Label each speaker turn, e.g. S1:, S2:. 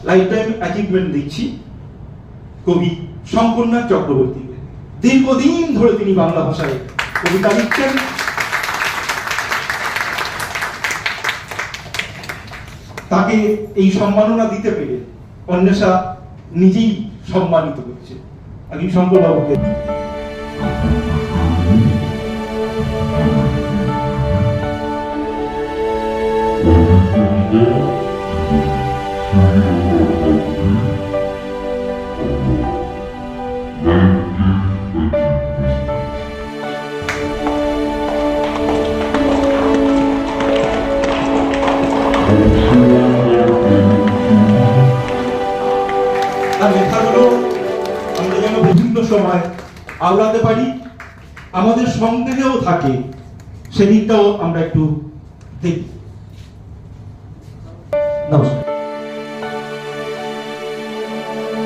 S1: Life time achievement দিচ্ছি কবি শঙ্করনাথ চক্রবর্তীকে। দীর্ঘদিন ধরে তিনি বাংলা ভাষায় কবিতা লিখছেন। তাকে এই সম্মাননা দিতে পেরে অন্বেষা নিজেই সম্মানিত করছে। আমি শঙ্কর বাবুকে লেখাগুলো আমরা যেন বিভিন্ন সময় আওড়াতে পারি, আমাদের সন্দেহেও থাকে, সেদিকটাও আমরা একটু দেখি। নমস্কার।